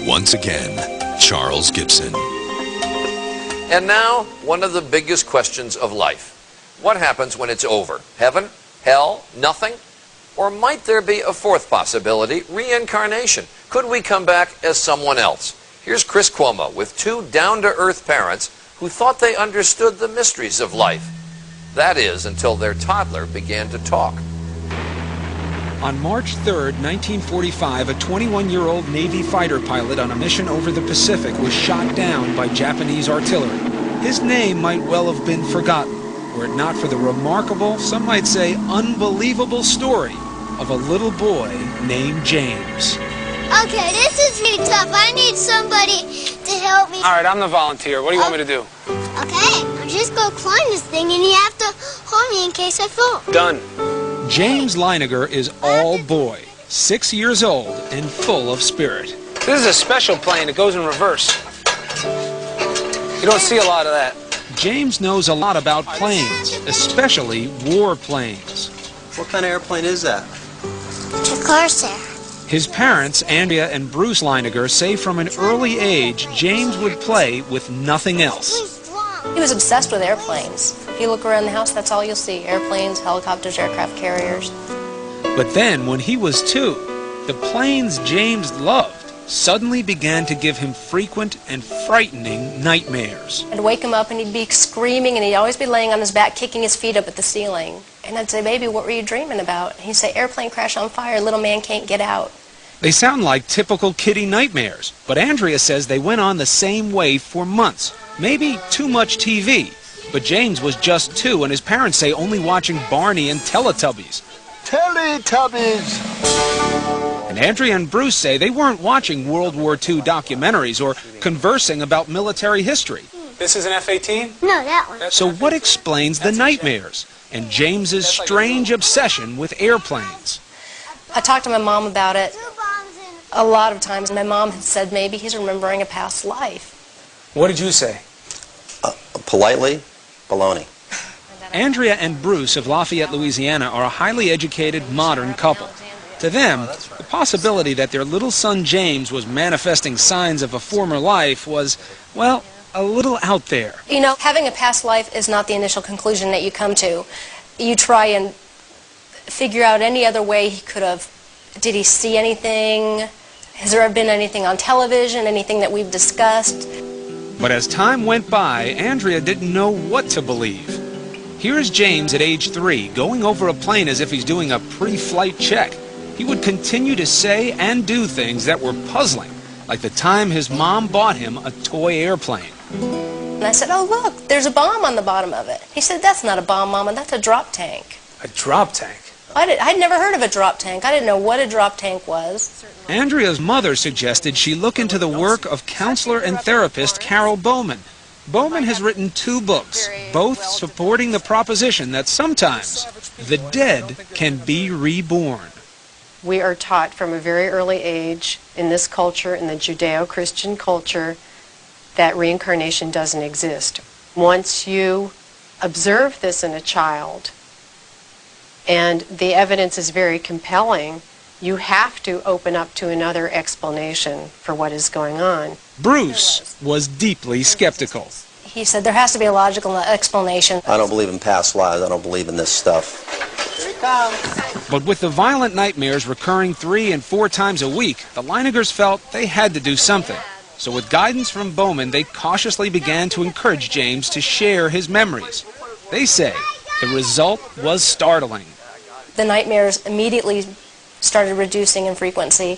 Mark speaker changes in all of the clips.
Speaker 1: once again, Charles Gibson.
Speaker 2: And now, one of the biggest questions of life. What happens when it's over? Heaven? Hell? Nothing? Or might there be a fourth possibility, reincarnation? Could we come back as someone else? Here's Chris Cuomo with two down-to-earth parents who thought they understood the mysteries of life. That is, until their toddler began to talk.
Speaker 3: On March 3rd, 1945, a 21-year-old Navy fighter pilot on a mission over the Pacific was shot down by Japanese artillery. His name might well have been forgotten, were it not for the remarkable, some might say unbelievable story of a little boy named James.
Speaker 4: Okay, this is really tough. I need somebody to help me.
Speaker 5: All right, I'm the volunteer. What do you want me to do?
Speaker 4: Okay, I'll just go climb this thing and you have to hold me in case I fall.
Speaker 5: Done.
Speaker 3: James Leiniger is all boy, 6 years old and full of spirit.
Speaker 5: This is a special plane. It goes in reverse. You don't see a lot of that.
Speaker 3: James knows a lot about planes, especially war planes.
Speaker 6: What kind of airplane is that?
Speaker 4: It's a Corsair.
Speaker 3: His parents, Andrea and Bruce Leiniger, say from an early age James would play with nothing else.
Speaker 7: He was obsessed with airplanes. If you look around the house, that's all you'll see. Airplanes, helicopters, aircraft carriers.
Speaker 3: But then, when he was 2, the planes James loved suddenly began to give him frequent and frightening nightmares.
Speaker 7: I'd wake him up and he'd be screaming and he'd always be laying on his back, kicking his feet up at the ceiling. And I'd say, "Baby, what were you dreaming about?" And he'd say, "Airplane crash on fire, little man can't get out."
Speaker 3: They sound like typical kiddie nightmares, but Andrea says they went on the same way for months. Maybe too much TV. But James was just 2, and his parents say only watching Barney and Teletubbies.
Speaker 6: Teletubbies!
Speaker 3: And Andrea and Bruce say they weren't watching World War II documentaries or conversing about military history.
Speaker 5: This is an F-18?
Speaker 4: No, that one.
Speaker 3: So what explains the nightmares and James's strange obsession with airplanes?
Speaker 7: I talked to my mom about it a lot of times. My mom had said maybe he's remembering a past life.
Speaker 5: What did you say?
Speaker 6: Politely, baloney.
Speaker 3: Andrea and Bruce of Lafayette, Louisiana are a highly educated, modern couple. To them, the possibility that their little son James was manifesting signs of a former life was, well, a little out there.
Speaker 7: You know, having a past life is not the initial conclusion that you come to. You try and figure out any other way he could have. Did he see anything? Has there been anything on television, anything that we've discussed?
Speaker 3: But as time went by, Andrea didn't know what to believe. Here's James at age 3, going over a plane as if he's doing a pre-flight check. He would continue to say and do things that were puzzling, like the time his mom bought him a toy airplane.
Speaker 7: And I said, "Oh, look, there's a bomb on the bottom of it." He said, "That's not a bomb, Mama, that's a drop tank."
Speaker 5: A drop tank?
Speaker 7: I'd never heard of a drop tank. I didn't know what a drop tank was.
Speaker 3: Andrea's mother suggested she look into the work of counselor and therapist Carol Bowman. Bowman has written 2 books, both supporting the proposition that sometimes the dead can be reborn.
Speaker 8: We are taught from a very early age in this culture, in the Judeo-Christian culture, that reincarnation doesn't exist. Once you observe this in a child, and the evidence is very compelling, you have to open up to another explanation for what is going on.
Speaker 3: Bruce was deeply skeptical.
Speaker 7: He said there has to be a logical explanation.
Speaker 6: I don't believe in past lives. I don't believe in this stuff.
Speaker 3: But with the violent nightmares recurring 3 and 4 times a week, the Leinigers felt they had to do something. So with guidance from Bowman, they cautiously began to encourage James to share his memories. They say the result was startling.
Speaker 7: The nightmares immediately started reducing in frequency.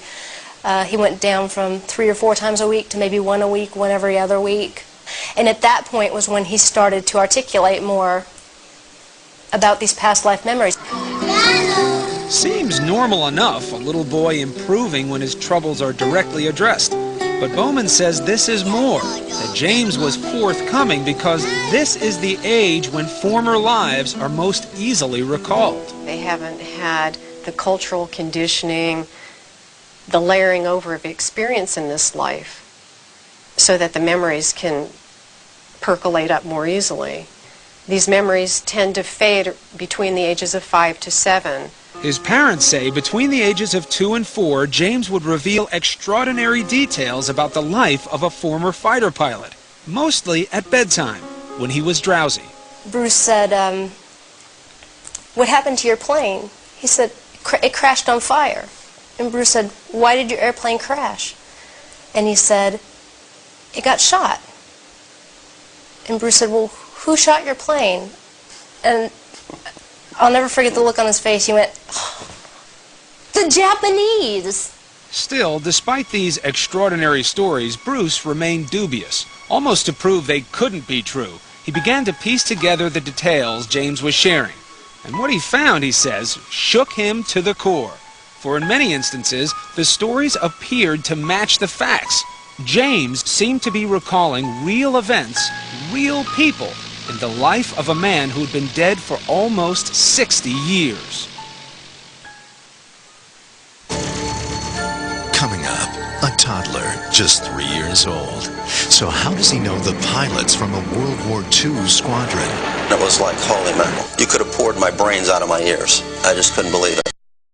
Speaker 7: He went down from 3 or 4 times a week to maybe 1 a week, 1 every other week. And at that point was when he started to articulate more about these past life memories.
Speaker 3: Seems normal enough, a little boy improving when his troubles are directly addressed. But Bowman says this is more, that James was forthcoming because this is the age when former lives are most easily recalled.
Speaker 8: They haven't had the cultural conditioning, the layering over of experience in this life, so that the memories can percolate up more easily. These memories tend to fade between the ages of 5 to 7.
Speaker 3: His parents say between the ages of 2 and 4, James would reveal extraordinary details about the life of a former fighter pilot, mostly at bedtime, when he was drowsy.
Speaker 7: Bruce said, "What happened to your plane?" He said, "It crashed on fire." And Bruce said, "Why did your airplane crash?" And he said, "It got shot." And Bruce said, "Well, who shot your plane?" And I'll never forget the look on his face. He went, "Oh, the Japanese!"
Speaker 3: Still, despite these extraordinary stories, Bruce remained dubious. Almost to prove they couldn't be true, he began to piece together the details James was sharing. And what he found, he says, shook him to the core. For in many instances, the stories appeared to match the facts. James seemed to be recalling real events, real people, in the life of a man who'd been dead for almost 60 years.
Speaker 1: Coming up, a toddler, just 3 years old. So how does he know the pilots from a World War II squadron?
Speaker 6: It was like, holy mackerel. You could have poured my brains out of my ears. I just couldn't believe it.